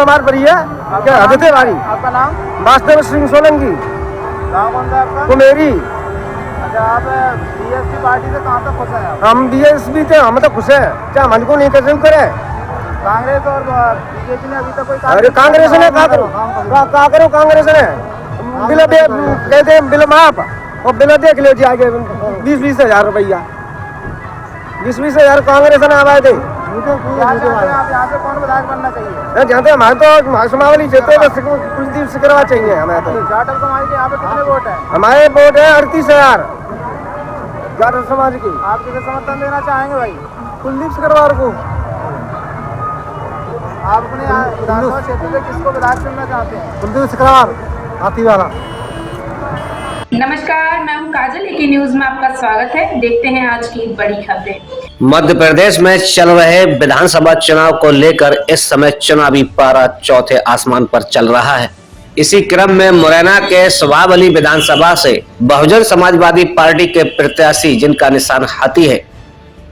हमारे पर है क्या आदित्य वारी। आपका नाम? वास्तव सिंह सोलंकी। गाँव कौन सा आपका? कुमेरी। अच्छा, आप बीएसपी पार्टी से कहाँ तक खुश हैं आप? हम बीएसपी थे, हम तो खुश हैं, क्या मन को नहीं कैसे करे। कांग्रेस और बीजेपी ने अभी तक कोई अरे कांग्रेस ने क्या करो कांग्रेस ने बिल कहते हैं बिल माफ और बिल देख लो जी आगे 20-20 हजार रुपया 20-20 हजार कांग्रेस ने आवाज थे। आप यहाँ से कौन विधायक बनना चाहिए? जानते हमारे तो समावली क्षेत्र में कुलदीप सिकरवा चाहिए हमें तो। जाटव समाज के यहाँ पे कितने वोट है? हमारे वोट है 38,000 जाटव समाज की। आप किसे समर्थन देना चाहेंगे भाई? कुलदीप सिकरवार को। आप अपने विधानसभा क्षेत्र से किसको विधायक चुनना चाहते हैं? कुलदीप सिकरवार हाथी वाला। नमस्कार, मैं हूं काजल। एके न्यूज में आपका स्वागत है। देखते हैं आज की बड़ी खबरें। मध्य प्रदेश में चल रहे विधानसभा चुनाव को लेकर इस समय चुनावी पारा चौथे आसमान पर चल रहा है। इसी क्रम में मुरैना के सवावली विधानसभा से बहुजन समाजवादी पार्टी के प्रत्याशी जिनका निशान हाथी है,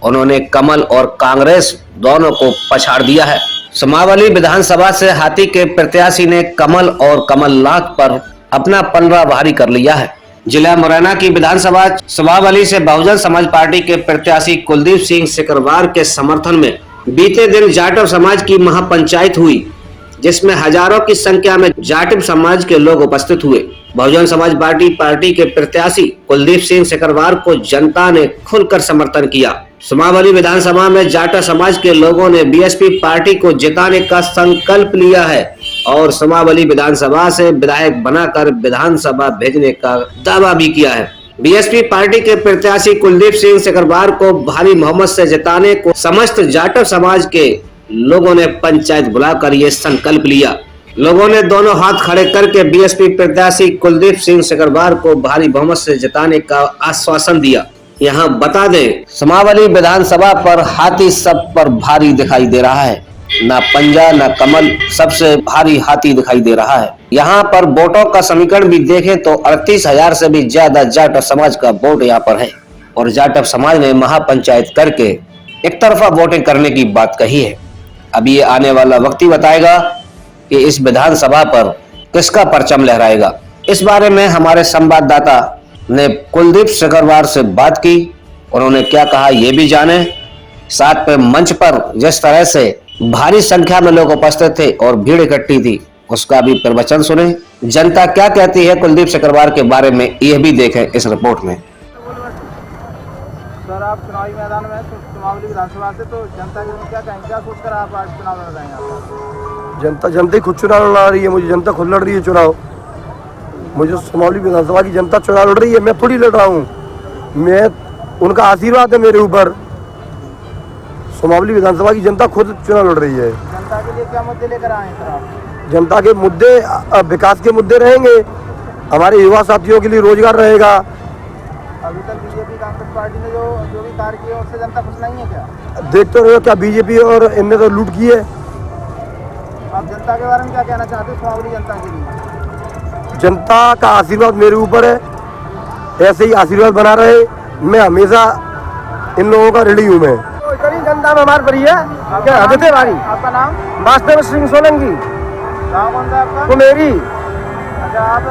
उन्होंने कमल और कांग्रेस दोनों को पछाड़ दिया है। समावली विधानसभा से हाथी के प्रत्याशी ने कमल और कमलनाथ पर अपना पलड़ा भारी कर लिया है। जिला मुरैना की विधानसभा सवावली से बहुजन समाज पार्टी के प्रत्याशी कुलदीप सिंह सिकरवार के समर्थन में बीते दिन जाटव समाज की महापंचायत हुई, जिसमें हजारों की संख्या में जाटव समाज के लोग उपस्थित हुए। बहुजन समाज पार्टी के प्रत्याशी कुलदीप सिंह सिकरवार को जनता ने खुलकर समर्थन किया। समावली विधानसभा में जाटा समाज के लोगों ने बीएसपी पार्टी को जिताने का संकल्प लिया है और समावली विधानसभा से विधायक बनाकर विधानसभा भेजने का दावा भी किया है। बीएसपी पार्टी के प्रत्याशी कुलदीप सिंह सिकरवार को भारी बहुमत से जिताने को समस्त जाटव समाज के लोगों ने पंचायत बुलाकर ये संकल्प लिया। लोगों ने दोनों हाथ खड़े करके बीएसपी प्रत्याशी कुलदीप सिंह सिकरवार को भारी बहुमत से जिताने का आश्वासन दिया। यहाँ बता दें, समावली विधानसभा पर हाथी सब पर भारी दिखाई दे रहा है। न पंजा न कमल, सबसे भारी हाथी दिखाई दे रहा है। यहाँ पर वोटों का समीकरण भी देखें तो 38,000 से भी ज्यादा जाटव समाज का वोट यहाँ पर है और जाटव समाज ने महापंचायत करके एक तरफा वोटिंग करने की बात कही है। अब ये आने वाला वक्त ही बताएगा कि इस विधानसभा पर किसका परचम लहराएगा। इस बारे में हमारे संवाददाता ने कुलदीप सिकरवार से बात की, उन्होंने क्या कहा ये भी जाने। साथ में मंच पर जिस तरह से भारी संख्या में लोग उपस्थित थे और भीड़ इकट्ठी थी, उसका भी प्रवचन सुने। जनता क्या कहती है कुलदीप सिकरवार के बारे में, यह भी देखें इस रिपोर्ट में। सर, आप चुनावी मैदान में समावली विधानसभा से, तो जनता के क्या कहेंगे, क्या सोचकर आप आज चुनाव लड़ रहे हैं? जनता ही खुद चुनाव लड़ रही है। मुझे जनता खुद लड़ रही है चुनाव। मुझे समावली विधानसभा की जनता चुनाव लड़ रही है, मैं थोड़ी लड़ रहा हूँ। मैं उनका आशीर्वाद है मेरे ऊपर। समावली विधानसभा की जनता खुद चुनाव लड़ रही है। जनता के लिए क्या मुद्दे लेकर आए हैं सर आप? जनता के मुद्दे विकास के मुद्दे रहेंगे, हमारे युवा साथियों के लिए रोजगार रहेगा। अभी तक बीजेपी कांग्रेस पार्टी ने जो भी कार्य किए उससे जनता खुश नहीं है क्या? देखते रहो क्या बीजेपी और इनने तो लूट की है। आप जनता के बारे में क्या कहना चाहते हैं समावली जनता के लिए? जनता का आशीर्वाद मेरे ऊपर है, ऐसे ही आशीर्वाद बना रहे। मैं हमेशा इन लोगों का ऋणी हूँ। मैं जनता में हमारे पर है क्या आदित्य वारी। आपका नाम? वास्तव सिंह सोलंकी। गाँव कौन सा आपका? कुमेरी। अच्छा, आप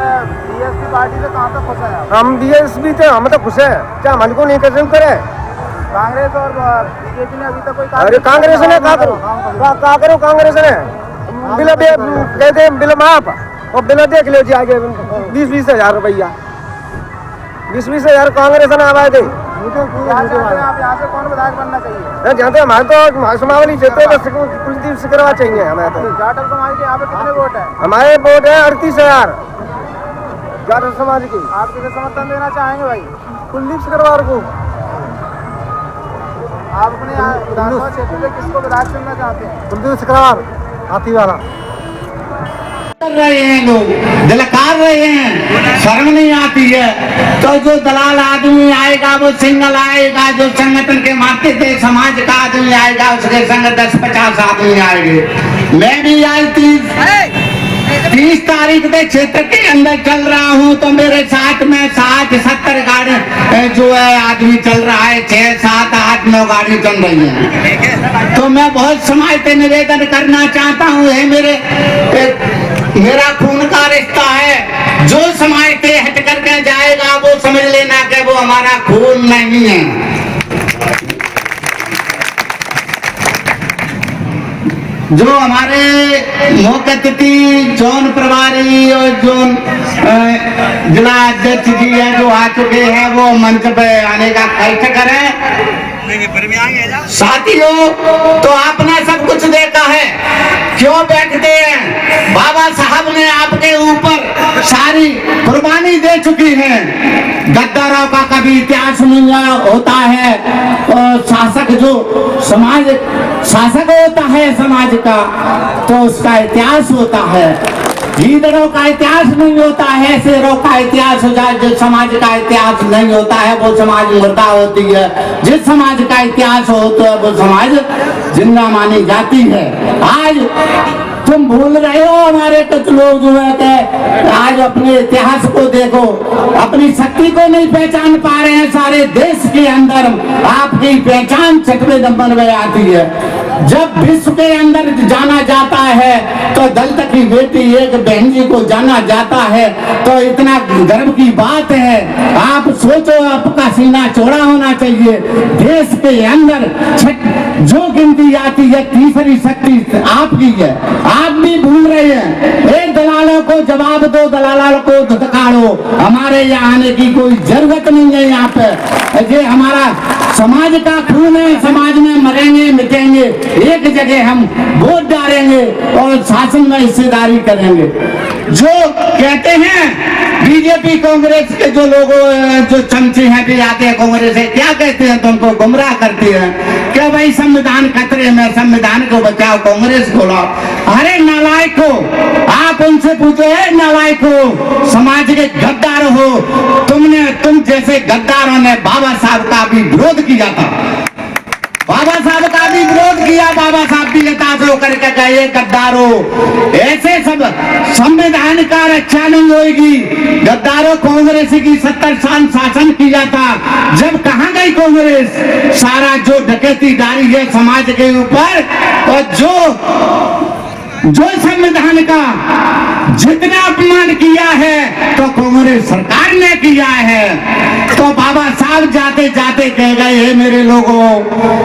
बीएसपी पार्टी से कहाँ तक खुश हैं आप? हम बीएसपी थे, हम तो खुश हैं, क्या मन को नहीं कैसे करे। कांग्रेस और बीजेपी ने अभी तक कोई अरे कांग्रेस ने क्या करो कांग्रेस ने बिल कहते हैं बिल माफ और बिल देख लो जी आगे 20-20 हजार रुपया 20-20 हजार कांग्रेस ने आवाज थे। आप यहाँ से कौन विधायक बनना चाहिए? जानते हमारे तो समावली क्षेत्र में कुलदीप सिकरवार चाहिए हमें तो। जाटव समाज के यहाँ पे कितने वोट है? हमारे वोट है 38,000 जाटव समाज की। आप किसे समर्थन देना चाहेंगे भाई? कुलदीप सिकरवार को। आप अपने विधानसभा क्षेत्र से किसको विधायक चुनना चाहते हैं? कुलदीप सिकरवार हाथी वाला। कर रहे हैं लोग, दिलकार रहे हैं, शर्म नहीं आती है। तो जो दलाल आदमी आएगा वो सिंगल आएगा, जो संगठन के माथे थे समाज का आदमी आएगा, उसके संग 10-50 आदमी आएंगे। मैं भी आज 30 तारीख से क्षेत्र के अंदर चल रहा हूँ, तो मेरे साथ में 60-70 गाड़ी जो है आदमी चल रहा है, 6, 7, 8, 9 गाड़ी चल रही है। तो मैं बहुत समाज से निवेदन करना चाहता हूँ, है मेरा खून का रिश्ता है, जो समाज से हट करके जाएगा वो समझ लेना कि वो हमारा खून नहीं है। जो हमारे मुख्य अतिथि जौन प्रभारी और जौन जिला अध्यक्ष जी है जो आ चुके हैं, वो मंच पे आने का कष्ट करें। साथियों, तो आपने सब कुछ देखा है, क्यों बैठते हैं? बाबा साहब ने आपके ऊपर सारी कुर्बानी दे चुकी है। गद्दारों का कभी इतिहास नहीं होता है, और शासक जो समाज शासक होता है समाज का, तो उसका इतिहास होता है। गीदड़ों का इतिहास नहीं होता है, शेरों का इतिहास हो जाए। जो समाज का इतिहास नहीं होता है वो समाज मुर्दा होती है। जिस समाज का इतिहास हो तो वो समाज जिंदा मानी जाती है। आज तुम भूल रहे हो, हमारे कुछ लोग जो है कि आज अपने इतिहास को देखो, अपनी शक्ति को नहीं पहचान पा रहे हैं। सारे देश के अंदर आपकी पहचान 6वें नंबर में आती है। जब विश्व के अंदर जाना जाता है तो दलित की बेटी एक बहन जी को जाना जाता है, तो इतना गर्व की बात है। आप सोचो, आपका सीना चौड़ा होना चाहिए। देश के अंदर जो गिनती आती है, तीसरी शक्ति आपकी है, आप भी भूल रहे हैं। एक दलालों को जवाब दो, दलालों को धुतकारो। हमारे यहाँ आने की कोई जरूरत नहीं है। यहाँ पे ये हमारा समाज का खून है, समाज में मरेंगे मिटेंगे। एक जगह हम वोट डालेंगे और शासन में हिस्सेदारी करेंगे। जो कहते हैं बीजेपी कांग्रेस के जो लोग जो चमचे हैं भी आते हैं कांग्रेस से, क्या कहते हैं? तुमको गुमराह करते हैं क्या भाई संविधान खतरे में, संविधान को बचाओ, कांग्रेस को लाओ। अरे नालायक हो, आप उनसे पूछो, है नालायक हो, समाज के गद्दार हो। तुम जैसे गद्दारों ने बाबा साहब का भी विरोध किया था, बाबा साहब का भी विरोध किया। बाबा साहब भी हताश होकर के कहे गद्दारों, ऐसे सब संविधान का रक्षा नहीं होगी। गद्दारों, कांग्रेस की 70 साल शासन किया था, जब कहां गई कांग्रेस? सारा जो डकैती डाली है समाज के ऊपर, और जो संविधान का जितना अपमान किया है तो कांग्रेस सरकार ने किया है। तो बाबा साहब जाते जाते कह गए, हे मेरे लोगों,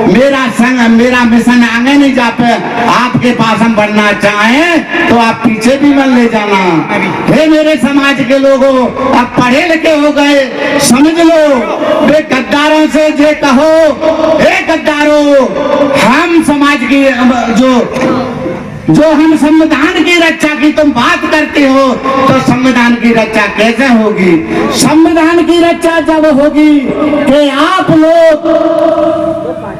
मेरा मिशन आगे नहीं जा पे, आपके पास हम बढ़ना चाहें तो आप पीछे भी मत ले जाना। हे मेरे समाज के लोगों, अब पढ़े लिखे हो गए, समझ लो। वे गद्दारों से जे कहो, हे गद्दारों, हम समाज की जो हम संविधान की रक्षा की तुम बात करते हो, तो संविधान की रक्षा कैसे होगी? संविधान की रक्षा जब होगी कि आप लोग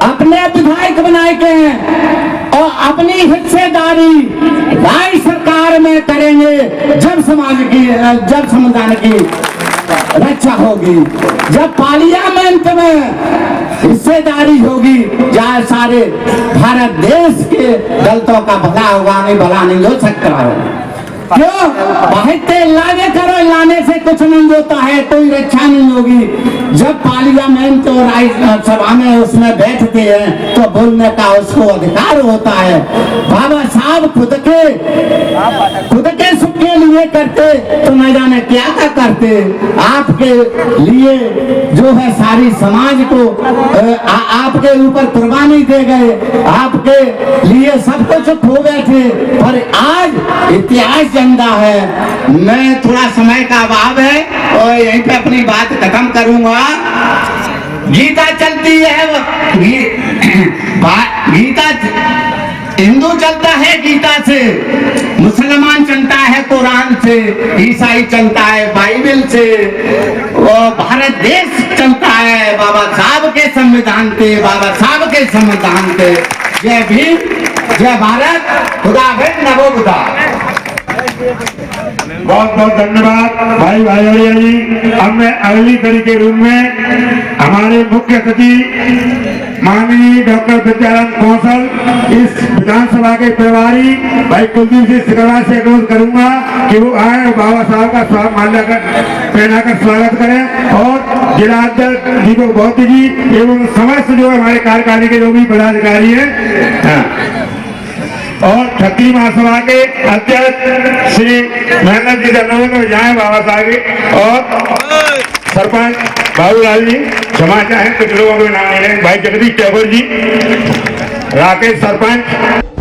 अपने विधायक बनाए के हैं और अपनी हिस्सेदारी राज्य सरकार में करेंगे, जब संविधान की रक्षा होगी, जब पार्लियामेंट में हिस्सेदारी होगी, जहाँ सारे भारत देश के दलितों का भला होगा। नहीं भला नहीं हो सकता है। क्यों? बाहर लाने करो, लाने से कुछ नहीं होता है, कोई रक्षा नहीं होगी। जब पार्लियामेंट और राज्यसभा में उसमें बैठते हैं तो बोलने का उसको अधिकार होता है। बाबा साहब खुद के सुख के लिए करते तो न जाने क्या करते। आपके लिए जो है सारी समाज को आपके ऊपर कुर्बानी दे गए, आपके लिए सब कुछ खो बैठे, पर आज इतिहास जिंदा है। मैं थोड़ा समय का अभाव है और यहीं पे अपनी बात खत्म करूंगा। गीता चलती है, गीता हिंदू चलता है गीता से, मुसलमान चलता है कुरान से, ईसाई चलता है बाइबल से, और भारत देश चलता है बाबा साहब के संविधान से, बाबा साहब के संविधान से। जय भीम, जय भारत, खुदा हाफिज़, नमो बुद्धा। बहुत बहुत धन्यवाद भाई भाई जी। अब मैं अगली कड़ी के रूप में हमारे मुख्य अतिथि माननीय डॉक्टर विद्यानंद कौशल इस विधानसभा के प्रभारी भाई कुलदीप सिंह सिकरवार से अनुरोध करूंगा कि वो आए और बाबा साहब का स्वागत माल्यार्पण पहनाकर स्वागत करें और जिला अध्यक्ष दीपक बौद्ध जी एवं समस्त जो हमारे कार्यकारिणी के जो भी पदाधिकारी हैं और क्षत्रिय महासभा के अध्यक्ष श्री महेंद्र जी से अनुरोध में जाए बाबा साहब के और सरपंच बाबूलाल जी क्षमा चाहें कुछ लोगों के नाम ले भाई जगदीश टैगोर जी राकेश सरपंच